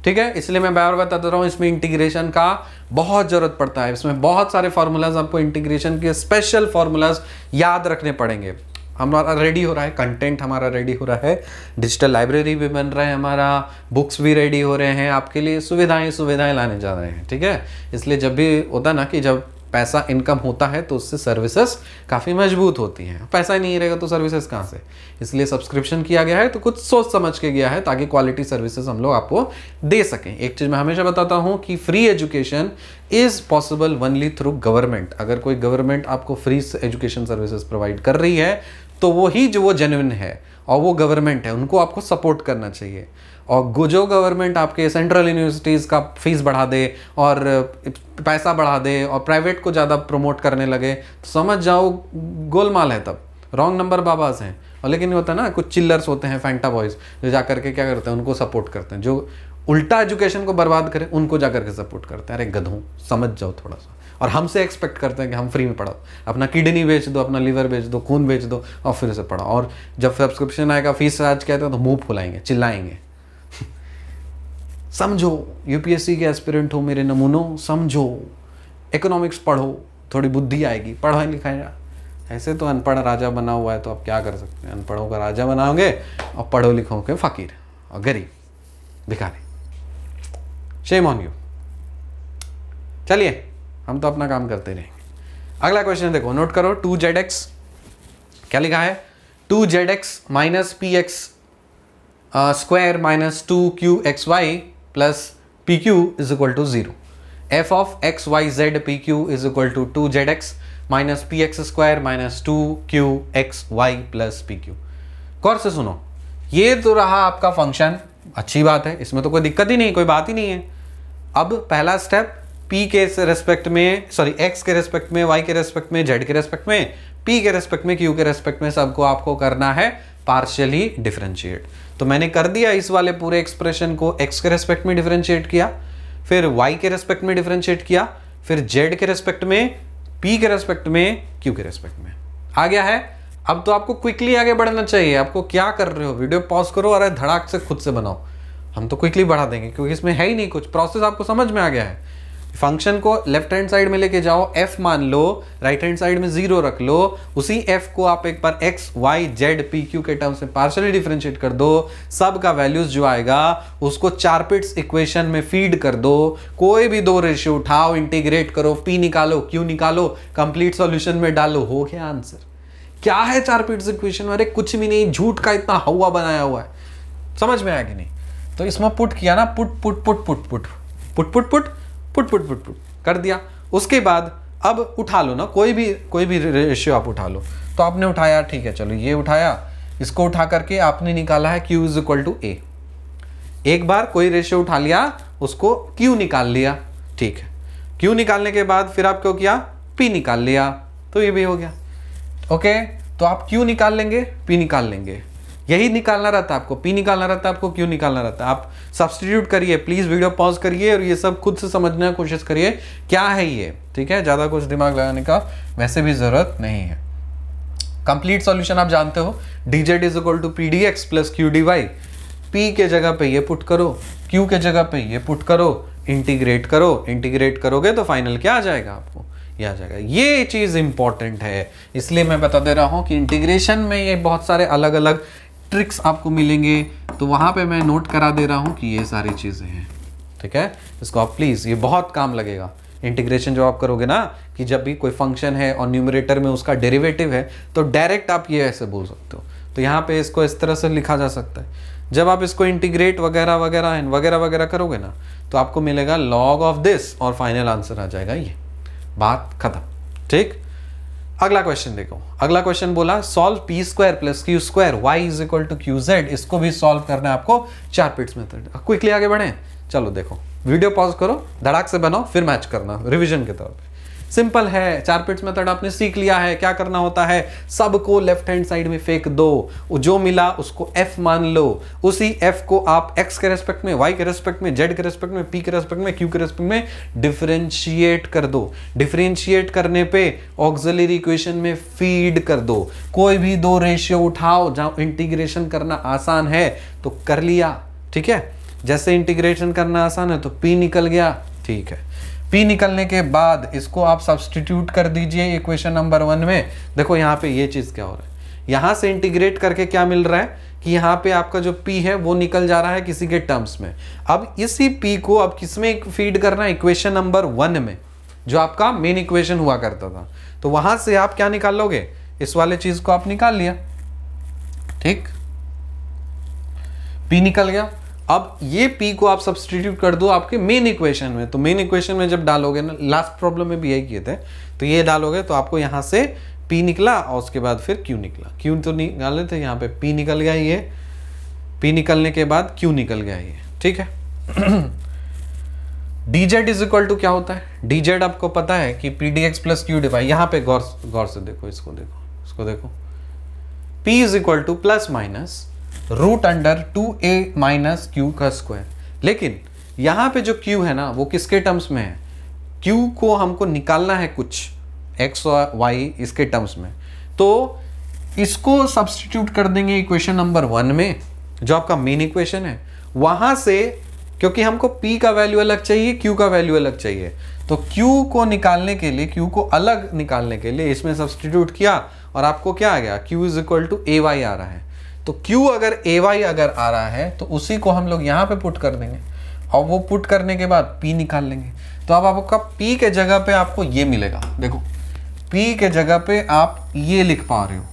ठीक है, इसलिए मैं बार बार बताता रहा हूँ, इसमें इंटीग्रेशन का बहुत जरूरत पड़ता है। इसमें बहुत सारे फॉर्मूलाज, आपको इंटीग्रेशन के स्पेशल फॉर्मूलाज याद रखने पड़ेंगे। हमारा रेडी हो रहा है, कंटेंट हमारा रेडी हो रहा है, डिजिटल लाइब्रेरी भी बन रहा है हमारा, बुक्स भी रेडी हो रहे हैं, आपके लिए सुविधाएं लाने जा रहे हैं। ठीक है, इसलिए जब भी होता ना कि जब पैसा इनकम होता है तो उससे सर्विसेज काफ़ी मजबूत होती हैं। पैसा ही नहीं रहेगा तो सर्विसेज कहाँ से, इसलिए सब्सक्रिप्शन किया गया है तो कुछ सोच समझ के गया है ताकि क्वालिटी सर्विसेज हम लोग आपको दे सकें। एक चीज़ मैं हमेशा बताता हूँ कि free education is possible only through government. अगर कोई गवर्नमेंट आपको फ्री एजुकेशन सर्विसेज प्रोवाइड कर रही है तो वो जेन्युइन है और वो गवर्नमेंट है, उनको आपको सपोर्ट करना चाहिए। और जो गवर्नमेंट आपके सेंट्रल यूनिवर्सिटीज़ का फीस बढ़ा दे और पैसा बढ़ा दे और प्राइवेट को ज़्यादा प्रमोट करने लगे तो समझ जाओ गोलमाल है, तब रॉन्ग नंबर बाबाज हैं। और लेकिन होता है ना, कुछ चिल्लर्स होते हैं फैंटा बॉयज़ जो जा करके क्या करते हैं, उनको सपोर्ट करते हैं। जो उल्टा एजुकेशन को बर्बाद करें उनको जा करके सपोर्ट करते हैं। अरे गधों, समझ जाओ थोड़ा सा। और हमसे एक्सपेक्ट करते हैं कि हम फ्री में पढ़ाओ, अपना किडनी बेच दो, अपना लीवर बेच दो, खून बेच दो और फिर से पढ़ाओ। और जब सब्सक्रिप्शन आएगा, फीस चार्ज कहते हैं तो मुंह फुलाएंगे, चिल्लाएंगे। समझो, यूपीएससी के एस्पिरेंट हो मेरे नमूनों, समझो, इकोनॉमिक्स पढ़ो, थोड़ी बुद्धि आएगी, पढ़ा लिखाया। ऐसे तो अनपढ़ राजा बना हुआ है तो आप क्या कर सकते हैं, अनपढ़ों का राजा बनाओगे और पढ़ो लिखों के फकीर और गरीब भिखारी। Shame on you. चलिए हम तो अपना काम करते रहेंगे। अगला क्वेश्चन देखो, नोट करो। 2zx क्या लिखा है, 2zx minus p x square minus 2qxy plus p q is equal to 0। F of x y z p q is equal to 2zx minus p x square minus 2qxy plus p q. गौर से सुनो, ये तो रहा आपका function, अच्छी बात है, इसमें तो कोई दिक्कत ही नहीं, कोई बात ही नहीं है। अब पहला स्टेप, p के रेस्पेक्ट में, सॉरी x के रेस्पेक्ट में, y के रेस्पेक्ट में, z के रेस्पेक्ट में, p के रेस्पेक्ट में, q के रेस्पेक्ट में, सबको आपको करना है पार्शियली डिफरेंशिएट। तो मैंने कर दिया, इस वाले पूरे एक्सप्रेशन को x के रेस्पेक्ट में डिफरेंशिएट किया, फिर y के रेस्पेक्ट में डिफरेंशिएट किया, फिर z के रेस्पेक्ट में, p के रेस्पेक्ट में, q के रेस्पेक्ट में। आ गया है। अब तो आपको क्विकली आगे बढ़ना चाहिए। आपको क्या कर रहे हो, वीडियो पॉज करो और धड़ाक से खुद से बनाओ। हम तो क्विकली बढ़ा देंगे क्योंकि इसमें है ही नहीं कुछ, प्रोसेस आपको समझ में आ गया है। फंक्शन को लेफ्ट हैंड साइड में लेके जाओ, f मान लो, राइट हैंड साइड में 0 रख लो, उसी f को आप एक बार x, y, z, p, q के टर्म्स में पार्शियली डिफरेंशिएट कर दो। सब का वैल्यूज जो आएगा उसको चारपिट्स इक्वेशन में फीड कर दो। कोई भी दो रेशियो उठाओ, इंटीग्रेट करो, p निकालो, q निकालो, कंप्लीट सॉल्यूशन में डालो, हो गया आंसर। क्या है चारपिट्स इक्वेशन? अरे कुछ भी नहीं, झूठ का इतना हवा बनाया हुआ है। समझ में आया कि नहीं? तो इसमें पुट किया ना, put put put put put put put put put put put put कर दिया। उसके बाद अब उठा लो ना, कोई भी रेशियो आप उठा लो। तो आपने उठाया, ठीक है, चलो ये उठाया, इसको उठा करके आपने निकाला है q is equal to a। एक बार कोई रेशियो उठा लिया, उसको q निकाल लिया, ठीक है। q निकालने के बाद फिर आप क्यों किया, p निकाल लिया, तो ये भी हो गया। ओके, तो आप q निकाल लेंगे, p निकाल लेंगे, यही निकालना रहता है आपको, p निकालना रहता है आपको, q निकालना रहता है। आप सब्स्टिट्यूट करिए, प्लीज वीडियो पॉज करिए और ये सब खुद से समझने की कोशिश करिए क्या है ये, ठीक है। ज्यादा कुछ दिमाग लगाने का वैसे भी जरूरत नहीं है। कंप्लीट सॉल्यूशन आप जानते हो, dz is equal to p d x plus q d y. p के जगह पे ये पुट करो, q के जगह पे ये पुट करो, इंटीग्रेट करो, इंटीग्रेट करोगे तो फाइनल क्या आ जाएगा आपको, ये आ जाएगा। ये चीज इंपॉर्टेंट है, इसलिए मैं बता दे रहा हूं कि इंटीग्रेशन में ये बहुत सारे अलग अलग ट्रिक्स आपको मिलेंगे, तो वहां पे मैं नोट करा दे रहा हूं कि ये सारी चीजें हैं, ठीक है। इसको आप प्लीज, ये बहुत काम लगेगा। इंटीग्रेशन जो आप करोगे ना, कि जब भी कोई फंक्शन है और न्यूमरेटर में उसका डेरिवेटिव है तो डायरेक्ट आप ये ऐसे बोल सकते हो। तो यहाँ पे इसको इस तरह से लिखा जा सकता है। जब आप इसको इंटीग्रेट वगैरह वगैरह वगैरह वगैरह करोगे ना, तो आपको मिलेगा log ऑफ दिस और फाइनल आंसर आ जाएगा ये, बात खत्म, ठीक। अगला क्वेश्चन देखो। अगला क्वेश्चन बोला solve p square plus q square y is equal to q z. इसको भी सॉल्व करना है आपको चारपिट्स मेथड। क्विकली आगे बढ़े, चलो देखो, वीडियो पॉज करो, धड़ाक से बनाओ, फिर मैच करना रिवीजन के तौर पे। सिंपल है, चारपिट्स मेथड आपने सीख लिया है। क्या करना होता है, सबको लेफ्ट हैंड साइड में फेंक दो, जो मिला उसको f मान लो, उसी f को आप x के रेस्पेक्ट में, y के रेस्पेक्ट में, z के रेस्पेक्ट में, p के रेस्पेक्ट में, q के रेस्पेक्ट में डिफरेंशिएट कर दो। डिफरेंशिएट करने पे ऑक्सिलरी इक्वेशन में फीड कर दो। कोई भी दो रेशियो उठाओ, जहां इंटीग्रेशन करना आसान है तो कर लिया, ठीक है। जैसे इंटीग्रेशन करना आसान है तो p निकल गया, ठीक है। p निकलने के बाद इसको आप सब्स्टिट्यूट कर दीजिए इक्वेशन नंबर 1 में। देखो यहाँ पे ये चीज क्या हो रहा है, यहाँ से इंटीग्रेट करके क्या मिल रहा है कि यहाँ पे आपका जो p है वो निकल जा रहा है किसी के टर्म्स में। अब इसी p को अब किसमें फीड करना है, इक्वेशन नंबर 1 में। जो आपका मेन इक्वेशन हुआ करता था। तो वहां से आप क्या निकाल लोगे, इस वाले चीज को आप निकाल लिया, ठीक, P निकल गया। अब ये P को आप सब्सटीट्यूट कर दो आपके मेन इक्वेशन में, तो मेन इक्वेशन में जब डालोगे ना, लास्ट प्रॉब्लम में भी यही किए थे, तो ये डालोगे तो आपको यहाँ से P निकला और उसके बाद फिर Q निकला। Q तो निकाले थे, यहाँ पे P निकल गया, ये P निकलने के बाद Q निकल गया ये, ठीक है। dz इज इक्वल टू क्या होता है, dz आपको पता है कि pdx प्लस क्यू डिवाई, यहाँ पे गौर से देखो, इसको देखो, p is equal to plus minus root under 2a minus q का स्क्वायर। लेकिन यहाँ पे जो q है ना वो किसके टर्म्स में है, q को हमको निकालना है कुछ x और y इसके टर्म्स में, तो इसको सब्सटीट्यूट कर देंगे इक्वेशन नंबर 1 में जो आपका मेन इक्वेशन है। वहां से क्योंकि हमको p का वैल्यू अलग चाहिए, q का वैल्यू अलग चाहिए, तो q को निकालने के लिए, q को अलग निकालने के लिए इसमें सब्सटीट्यूट किया और आपको क्या आ गया, q is equal to ay आ रहा है। तो q अगर ay अगर आ रहा है तो उसी को हम लोग यहाँ पे पुट कर देंगे और वो पुट करने के बाद p निकाल लेंगे। तो अब आपका p के जगह पे आपको ये मिलेगा, देखो p के जगह पे आप ये लिख पा रहे हो,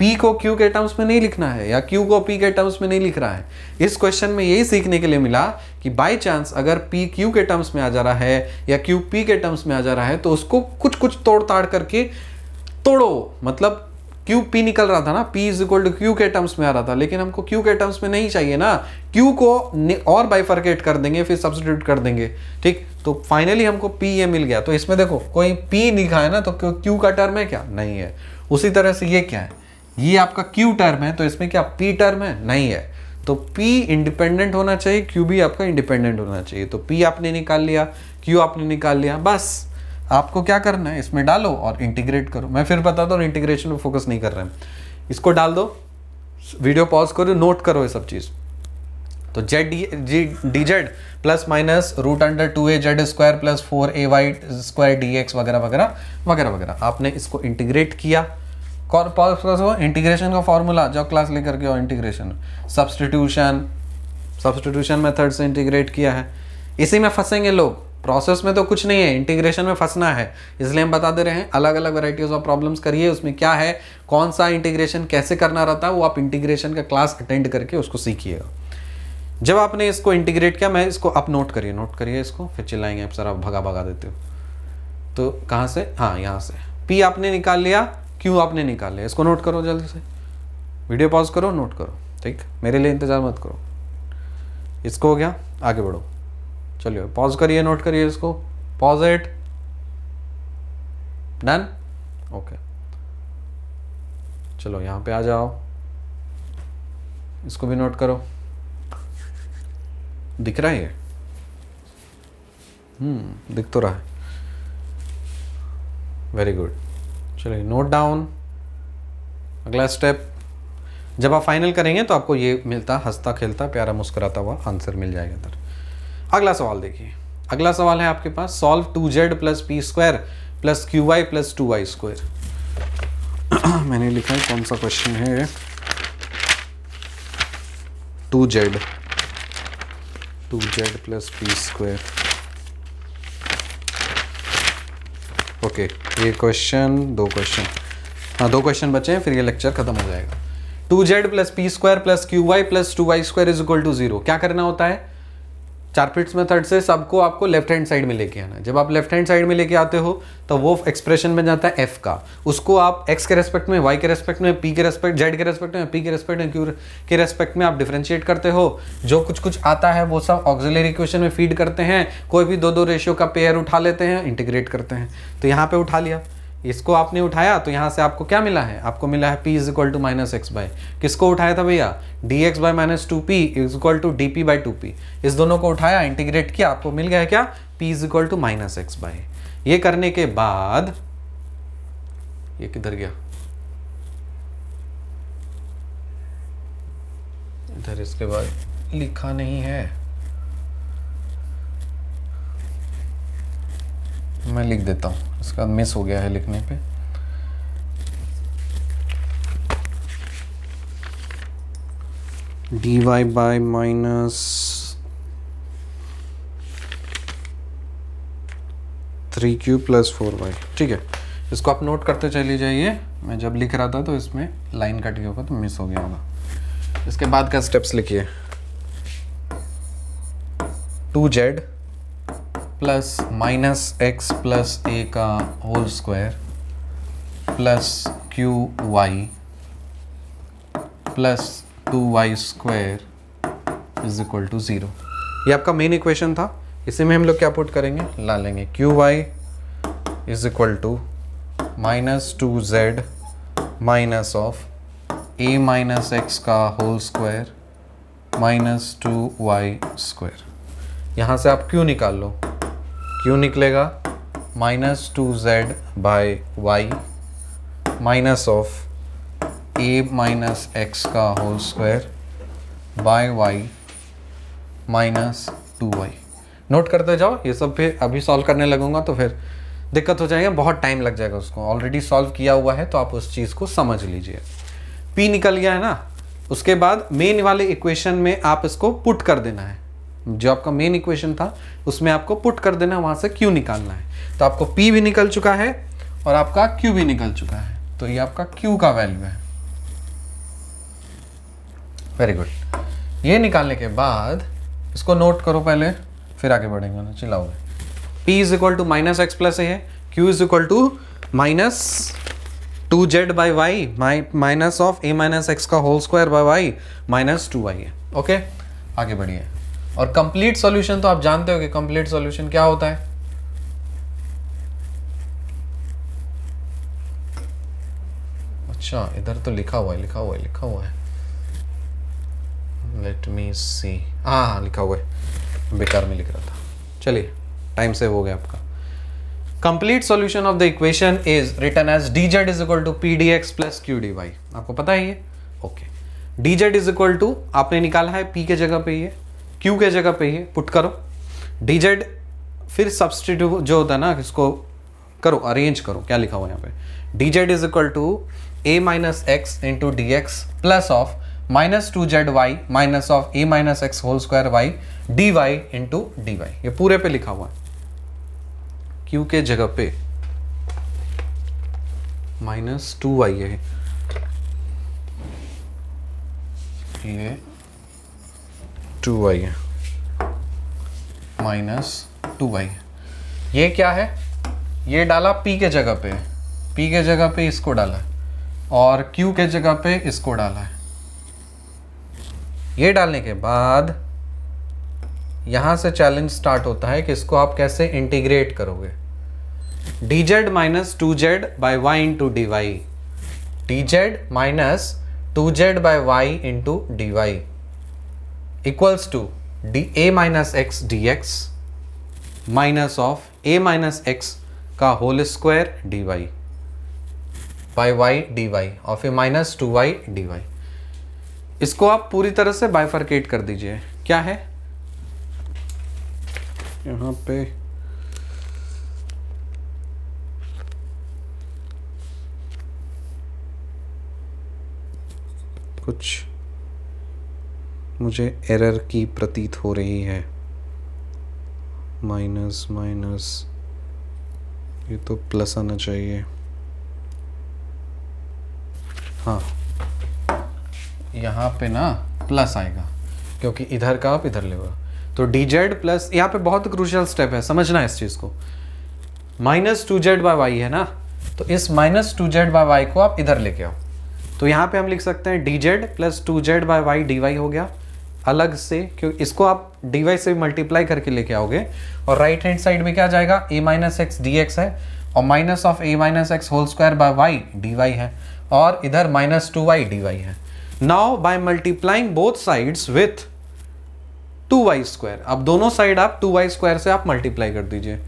p को q के टर्म्स में नहीं लिखना है या q को p के टर्म्स में नहीं लिख रहा है। इस क्वेश्चन में यही सीखने के लिए मिला कि बाय चांस अगर p q के टर्म्स में आ जा रहा है या q p के टर्म्स में आ जा रहा है तो उसको कुछ कुछ तोड़ ताड़ करके तोड़ो, मतलब q p निकल रहा था ना, p is equal to q के टर्म्स में आ रहा था, लेकिन हमको q के टर्म्स में नहीं चाहिए ना, q को और बाइफरकेट कर देंगे फिर सब्स्टिट्यूट कर देंगे, ठीक। तो फाइनली हमको p ये मिल गया। तो इसमें देखो कोई p लिखा है ना तो q का टर्म है क्या, नहीं है। उसी तरह से ये क्या है, ये आपका q टर्म है, तो इसमें क्या p टर्म है, नहीं है। तो p इंडिपेंडेंट होना चाहिए, q भी आपका इंडिपेंडेंट होना चाहिए। तो p आपने निकाल लिया, q आपने निकाल लिया, बस आपको क्या करना है, इसमें डालो और इंटीग्रेट करो। मैं फिर बताता हूँ, इंटीग्रेशन में फोकस नहीं कर रहे हैं, इसको डाल दो, वीडियो पॉज करो, नोट करो ये सब चीज़। तो dz plus minus root under 2a square plus 4ay square dx वगैरह वगैरह वगैरह वगैरह, आपने इसको इंटीग्रेट किया। इंटीग्रेशन का फॉर्मूला जब क्लास लेकर के और इंटीग्रेशन सब्स्टिट्यूशन मेथड से इंटीग्रेट किया है। इसी में फंसेंगे लोग, प्रोसेस में तो कुछ नहीं है, इंटीग्रेशन में फंसना है, इसलिए हम बता दे रहे हैं। अलग अलग वैरायटीज ऑफ प्रॉब्लम्स करिए, उसमें क्या है, कौन सा इंटीग्रेशन कैसे करना रहता है, वो आप इंटीग्रेशन का क्लास अटेंड करके उसको सीखिएगा। जब आपने इसको इंटीग्रेट किया, मैं इसको आप नोट करिए इसको, फिर चिल्लाएंगे आप सर आप भगा देते हो। तो कहाँ से, हाँ यहाँ से p आपने निकाल लिया, q आपने निकाल लिया, इसको नोट करो जल्दी से, वीडियो पॉज करो, नोट करो, ठीक, मेरे लिए इंतजार मत करो। इसको हो गया, आगे बढ़ो, चलिए पॉज करिए, नोट करिए इसको, पॉज इट, डन, ओके। चलो यहाँ पे आ जाओ, इसको भी नोट करो, दिख रहा है ये, दिख तो रहा है, वेरी गुड। चलिए नोट डाउन, अगला स्टेप, जब आप फाइनल करेंगे तो आपको ये मिलता हंसता खेलता प्यारा मुस्कुराता हुआ आंसर मिल जाएगा इधर। अगला सवाल देखिए, अगला सवाल है आपके पास, solve 2z plus p square plus q y plus 2y square. मैंने लिखा है कौन सा क्वेश्चन है, 2z plus p square, okay. ये क्वेश्चन, दो क्वेश्चन बचे हैं, फिर ये लेक्चर खत्म हो जाएगा। 2z plus p square plus q y plus 2y square is equal to 0। क्या करना होता है, चारपिट्स मेथड से सबको आपको लेफ्ट हैंड साइड में लेके आना है। जब आप लेफ्ट हैंड साइड में लेके आते हो तो वो एक्सप्रेशन बन जाता है f का, उसको आप x के रेस्पेक्ट में, y के रेस्पेक्ट में, p के रेस्पेक्ट, z के रेस्पेक्ट में, p के रेस्पेक्ट में, q के रेस्पेक्ट में आप डिफरेंशिएट करते हो। जो कुछ आता है वो सब ऑक्सिलरी इक्वेशन में फीड करते हैं, कोई भी दो रेशियो का पेयर उठा लेते हैं, इंटीग्रेट करते हैं। तो यहाँ पे उठा लिया, इसको आपने उठाया तो यहाँ से आपको क्या मिला है, आपको मिला है p is equal to minus x by, किसको उठाया था भैया, dx by minus 2p is equal to dp by 2p। इस दोनों को उठाया, इंटीग्रेट किया, आपको मिल गया है क्या, p is equal to minus x by. ये करने के बाद ये किधर गया, इधर, इसके बाद लिखा नहीं है, मैं लिख देता हूँ, इसका मिस हो गया है लिखने पे। dy bye minus 3q plus 4y, ठीक है। इसको आप नोट करते चले जाइए, मैं जब लिख रहा था तो इसमें लाइन कट गया होगा तो मिस हो गया होगा। इसके बाद का स्टेप्स लिखिए, 2z plus minus x plus a का whole square plus q y plus 2y square is equal to 0। ये आपका मेन इक्वेशन था, इसी में हम लोग क्या पुट करेंगे, ला लेंगे q y is equal to minus 2z minus of a minus x का whole square minus 2y square. यहाँ से आप क्यू निकाल लो, क्यू निकलेगा minus 2z by y minus of a minus x का whole square by y minus 2y। Note करते जाओ, ये सब फिर अभी सॉल्व करने लगूंगा तो फिर दिक्कत हो जाएगा, बहुत टाइम लग जाएगा। उसको ऑलरेडी सॉल्व किया हुआ है तो आप उस चीज़ को समझ लीजिए। p निकल गया है ना, उसके बाद मेन वाले इक्वेशन में आप इसको पुट कर देना है, जो आपका मेन इक्वेशन था उसमें आपको पुट कर देना है, वहाँ से q निकालना है। तो आपको p भी निकल चुका है और आपका q भी निकल चुका है, तो ये आपका q का वैल्यू है। Very good. ये निकालने के बाद इसको नोट करो पहले, फिर आगे बढ़ेंगे ना, चिल्लाओगे। p is equal to minus x plus a है, q is equal to minus 2z by y minus of a minus x का whole square by y minus 2y है। ओके, आगे बढ़िए। और कंप्लीट सॉल्यूशन तो आप जानते हो कि कंप्लीट सॉल्यूशन क्या होता है। अच्छा, इधर तो लिखा हुआ है। लेट मी सी, हाँ लिखा हुआ है, बेकार में लिख रहा था। चलिए, टाइम सेव हो गया आपका। Complete solution of the equation is written as dz is equal to p d x plus q d y. आपको पता है ये, okay. dz is equal to आपने निकाला है p के जगह पे ये, q के जगह पे ये पुट करो, dz फिर सब्सटीट्यूट जो होता है ना, इसको करो, अरेंज करो, क्या लिखा हुआ है यहाँ पे, dz is equal to a minus x into d x plus of minus 2zy minus of a minus x whole square y dy into dy। ये पूरे पे लिखा हुआ है, q के जगह पे माइनस 2y है, ये 2y है माइनस 2y। ये क्या है, ये डाला p के जगह पे, p के जगह पे इसको डाला और q के जगह पे इसको डाला है। ये डालने के बाद यहां से चैलेंज स्टार्ट होता है कि इसको आप कैसे इंटीग्रेट करोगे। dz minus 2z by y into d y, dz minus 2z by y into d y equals to a minus x d x minus of a minus x का whole square d y by y d y और फिर minus 2y d Y. इसको आप पूरी तरह से bifurcate कर दीजिए। क्या है यहाँ पे, कुछ मुझे एरर की प्रतीत हो रही है, माइनस माइनस, ये तो प्लस आना चाहिए। हाँ, यहाँ पे ना प्लस आएगा क्योंकि इधर का आप इधर ले लो, तो dz प्लस, यहाँ पे बहुत क्रूशियल स्टेप है, समझना है इस चीज़ को। माइनस 2z बाई वाई है ना, तो इस माइनस 2z बाई वाई को आप इधर लेके आओ, तो यहाँ पे हम लिख सकते हैं dz plus 2z by y d y हो गया अलग से, क्योंकि इसको आप डी वाई से मल्टीप्लाई करके लेके आओगे और राइट हैंड साइड में क्या जाएगा, a minus x d x है और minus of a minus x whole square by y d y है और इधर माइनस 2y डी वाई है। Now by multiplying both sides with 2y square, अब दोनों साइड आप 2y स्क्वायर से आप मल्टीप्लाई कर दीजिए,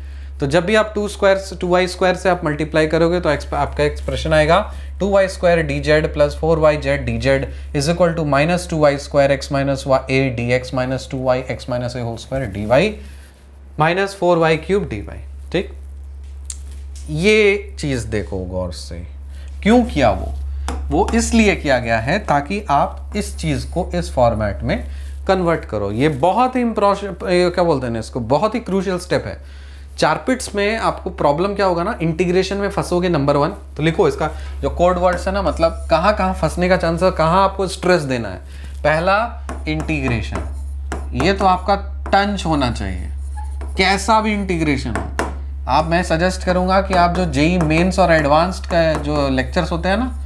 तो जब भी आप 2y स्क्वायर से आप मल्टीप्लाई करोगे तो आपका एक्सप्रेशन आएगा 2y square d z plus 4yz d z is equal to minus 2y square x minus a d x minus 2y x minus a whole square d y minus 4y cube d y. ठीक, ये चीज देखो गौर से, क्यों किया वो इसलिए किया गया है ताकि आप इस चीज को इस फॉर्मेट में कन्वर्ट करो। ये बहुत ही क्या बोलते हैं इसको, बहुत ही क्रूशियल स्टेप है। चारपिट्स में आपको प्रॉब्लम क्या होगा ना, इंटीग्रेशन में फंसोगे नंबर 1। तो लिखो इसका जो कोड वर्ड्स है ना, मतलब कहाँ कहाँ फंसने का चांस है, कहाँ आपको स्ट्रेस देना है। पहला इंटीग्रेशन, ये तो आपका टंच होना चाहिए, कैसा भी इंटीग्रेशन हो। आप, मैं सजेस्ट करूंगा कि आप जो जेई मेंस और एडवांस्ड का जो लेक्चर्स होते हैं ना,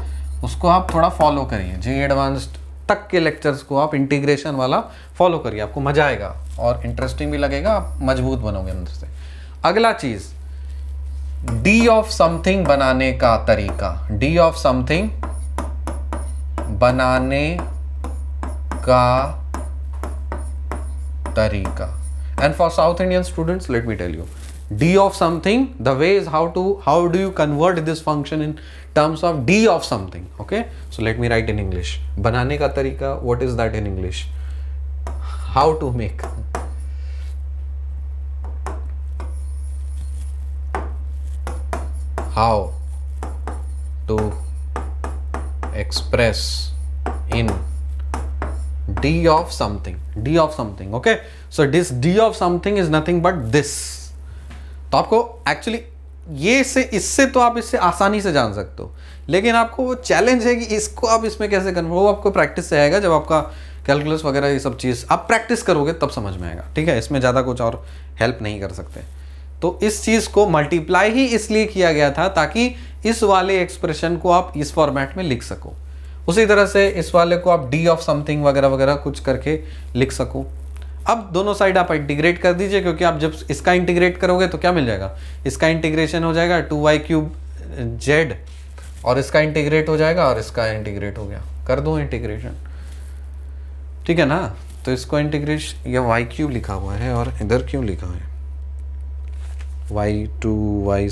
उसको आप थोड़ा फॉलो करिए। जेई एडवांस्ड तक के लेक्चर्स को आप इंटीग्रेशन वाला फॉलो करिए, आपको मजा आएगा और इंटरेस्टिंग भी लगेगा, आप मजबूत बनोगे अंदर से। अगला चीज, डी ऑफ समथिंग बनाने का तरीका, डी ऑफ समथिंग बनाने का तरीका। And for south Indian students, let me tell you, d of something, the way is how do you convert this function in terms of d of something. Okay, so let me write in English. बनाने का तरीका, what is that in English? How to make, how to express in d of something, d of something. Okay, so this d of something is nothing but this. तो आपको actually ये से, इससे तो आप इससे आसानी से जान सकते हो, लेकिन आपको वो चैलेंज है कि इसको आप इसमें कैसे कन्वर्ट, वो आपको प्रैक्टिस से आएगा। जब आपका कैलकुलस वगैरह ये सब चीज़ आप प्रैक्टिस करोगे तब समझ में आएगा, ठीक है। इसमें ज़्यादा कुछ और हेल्प नहीं कर सकते। तो इस चीज़ को मल्टीप्लाई ही इसलिए किया गया था ताकि इस वाले एक्सप्रेशन को आप इस फॉर्मेट में लिख सको। उसी तरह से इस वाले को आप डी ऑफ समथिंग वगैरह वगैरह कुछ करके लिख सको। अब दोनों साइड आप इंटीग्रेट कर दीजिए, क्योंकि आप जब इसका इंटीग्रेट करोगे तो क्या मिल जाएगा, इसका इंटीग्रेशन हो जाएगा 2y³ z, और इसका इंटीग्रेट हो जाएगा और इसका इंटीग्रेट हो गया। कर दो इंटीग्रेशन, ठीक है ना। तो इसको इंटीग्रेशन, ये y³ लिखा हुआ है और इधर क्यों लिखा है y2y²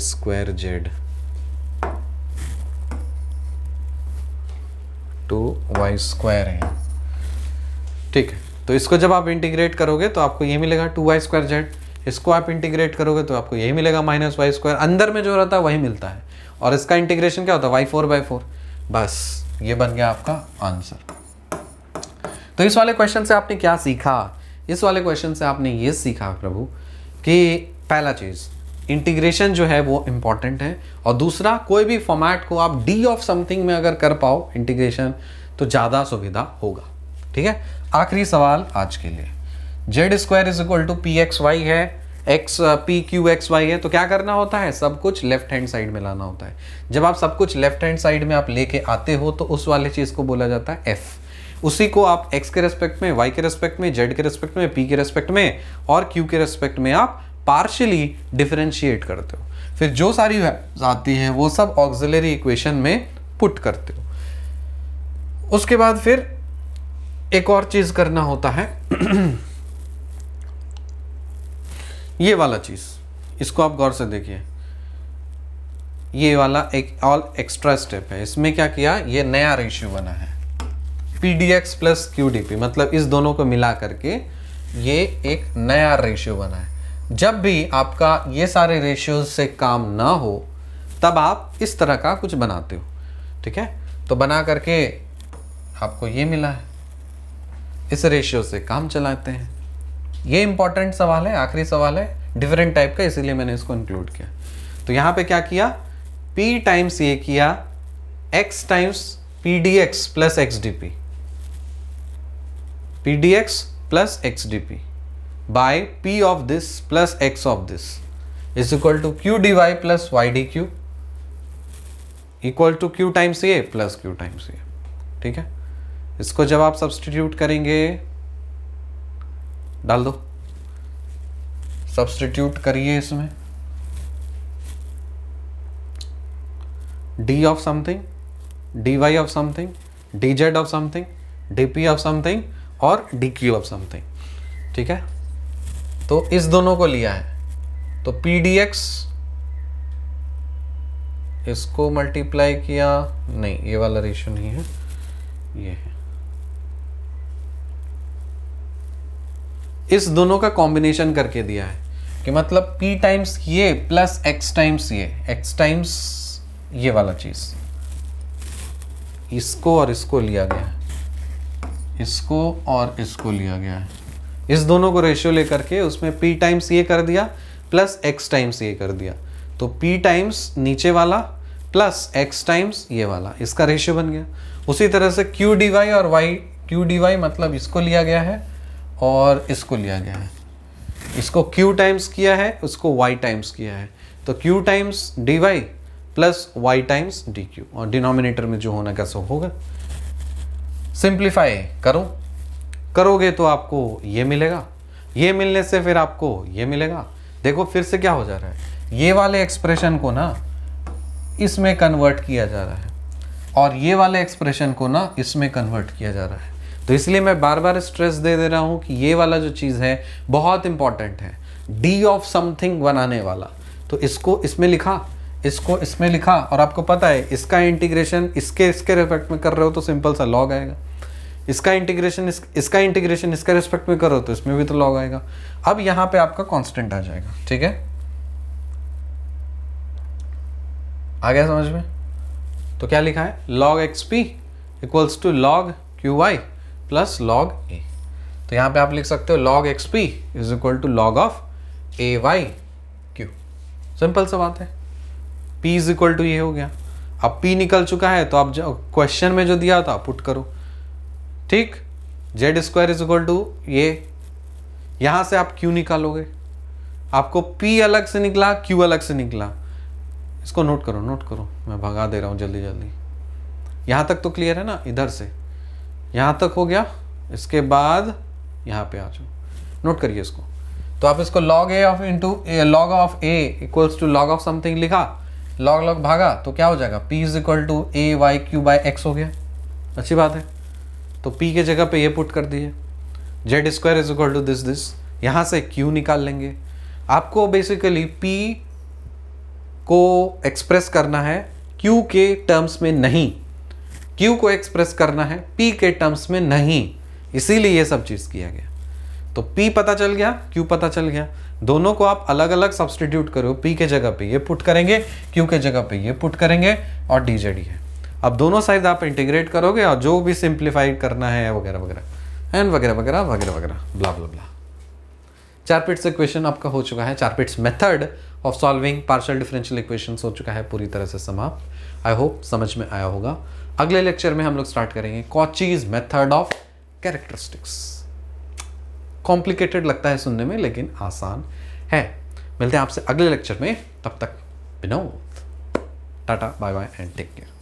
y² है, ठीक है। तो इसको जब आप इंटीग्रेट करोगे तो आपको ये मिलेगा 2y² z, इसको आप इंटीग्रेट करोगे तो आपको यही मिलेगा -y²। अंदर में जो रहता है वही मिलता है, और इसका इंटीग्रेशन क्या होता है y4/4। बस ये बन गया आपका आंसर। तो इस वाले क्वेश्चन से आपने क्या सीखा, इस वाले क्वेश्चन से आपने ये सीखा प्रभु कि पहला चीज़ इंटीग्रेशन जो है वो इम्पॉर्टेंट है, और दूसरा कोई भी फॉर्मेट को आप डी ऑफ समथिंग में अगर कर पाओ इंटीग्रेशन तो ज़्यादा सुविधा होगा, ठीक है। आखिरी सवाल आज के लिए, z² = pxy है, x pqxy है, तो क्या करना होता है, सब कुछ लेफ्ट हैंड साइड में लाना होता है। जब आप सब कुछ लेफ्ट हैंड साइड में आप लेके आते हो तो उस वाले चीज़ को बोला जाता है f। उसी को आप x के रेस्पेक्ट में, y के रेस्पेक्ट में, z के रेस्पेक्ट में, p के रेस्पेक्ट में और q के रेस्पेक्ट में आप पार्शियली डिफरेंशिएट करते हो। फिर जो सारी वैल्यूज आती हैं वो सब ऑक्सिलरी इक्वेशन में पुट करते हो। उसके बाद फिर एक और चीज करना होता है ये वाला चीज, इसको आप गौर से देखिए, ये वाला एक ऑल एक्स्ट्रा स्टेप है। इसमें क्या किया, ये नया रेशियो बना है pdx + qdp, मतलब इस दोनों को मिला करके ये एक नया रेशियो बना है। जब भी आपका ये सारे रेशियोज से काम ना हो तब आप इस तरह का कुछ बनाते हो, ठीक है। तो बना करके आपको ये मिला है, इस रेशियो से काम चलाते हैं। ये इंपॉर्टेंट सवाल है, आखिरी सवाल है, डिफरेंट टाइप का, इसीलिए मैंने इसको इंक्लूड किया। तो यहाँ पे क्या किया, p टाइम्स ये किया x times pdx + xdp, pdx + xdp by p of this plus x of this is equal to q dy plus y dq equal to q times a plus q times a, ठीक है। इसको जब आप substitute करेंगे, डाल दो, substitute करिए इसमें d of something, dy of something, dz of something, dp of something और dq ऑफ समथिंग, ठीक है। तो इस दोनों को लिया है, तो pdx इसको मल्टीप्लाई किया, नहीं ये वाला रेशियो नहीं है, ये है, इस दोनों का कॉम्बिनेशन करके दिया है कि मतलब p टाइम्स ये प्लस x टाइम्स ये, x टाइम्स ये वाला चीज, इसको और इसको लिया गया है, इसको और इसको लिया गया है, इस दोनों को रेशियो लेकर के उसमें p टाइम्स ये कर दिया, प्लस एक्स टाइम्स ये कर दिया, तो p टाइम्स नीचे वाला प्लस x टाइम्स ये वाला, इसका रेशियो बन गया। उसी तरह से q dy और y, q dy मतलब इसको लिया गया है और इसको लिया गया है, इसको q टाइम्स किया है, उसको y टाइम्स किया है, तो q times dy plus y times dq, और डिनोमिनेटर में जो होना का सो होगा। सिंप्लीफाई करोगे तो आपको ये मिलेगा, ये मिलने से फिर आपको ये मिलेगा। देखो फिर से क्या हो जा रहा है, ये वाले एक्सप्रेशन को ना इसमें कन्वर्ट किया जा रहा है और ये वाले एक्सप्रेशन को ना इसमें कन्वर्ट किया जा रहा है। तो इसलिए मैं बार बार स्ट्रेस दे रहा हूं कि ये वाला जो चीज़ है बहुत इंपॉर्टेंट है, डी ऑफ समथिंग बनाने वाला। तो इसको इसमें लिखा, इसको इसमें लिखा, और आपको पता है इसका इंटीग्रेशन इसके रिस्पेक्ट में कर रहे हो तो सिंपल सा लॉग आएगा, इसका इंटीग्रेशन इसका रिस्पेक्ट में करो तो इसमें भी तो लॉग आएगा। अब यहाँ पे आपका कांस्टेंट आ जाएगा, ठीक है, आ गया समझ में? तो क्या लिखा है, log xp equals to log qy plus log a। तो यहाँ पे आप लिख सकते हो log xp is equal to log of ay q। Simple सा बात है, p इज इक्वल टू ये हो गया। अब p निकल चुका है तो आप क्वेश्चन में जो दिया था पुट करो, ठीक। Z square is equal to ये, यहां से आप q निकालोगे, आपको p अलग से निकला, q अलग से निकला। इसको नोट करो, मैं भगा दे रहा हूं जल्दी जल्दी। यहां तक तो क्लियर है ना, इधर से यहां तक हो गया, इसके बाद यहां पे आ जाओ, नोट करिए इसको। तो आप इसको log a of into log of a equals to log of something लिखा, log भागा तो क्या हो जाएगा, p is equal to a y q by x हो गया। अच्छी बात है, तो p के जगह पे ये पुट कर दिए, z square is equal to this, यहां से q निकाल लेंगे। आपको बेसिकली p को एक्सप्रेस करना है q के टर्म्स में नहीं, q को एक्सप्रेस करना है p के टर्म्स में नहीं, इसीलिए ये सब चीज किया गया। तो p पता चल गया, q पता चल गया, दोनों को आप अलग अलग सब्सटीट्यूट करो, p के जगह पे ये पुट करेंगे, q के जगह पे ये पुट करेंगे और dz है। अब दोनों साइड आप इंटीग्रेट करोगे और जो भी सिंप्लीफाइड करना है वगैरह वगैरह एंड वगैरह वगैरह वगैरह वगैरह ब्ला ब्ला ब्ला। चारपिट्स इक्वेशन आपका हो चुका है, Charpit's method of solving partial differential equations हो चुका है पूरी तरह से समाप्त। आई होप समझ में आया होगा। अगले लेक्चर में हम लोग स्टार्ट करेंगे Cauchy's method of characteristics. Complicated लगता है सुनने में लेकिन आसान है। मिलते हैं आपसे अगले लेक्चर में, तब तक Vinod, tata bye bye and take care.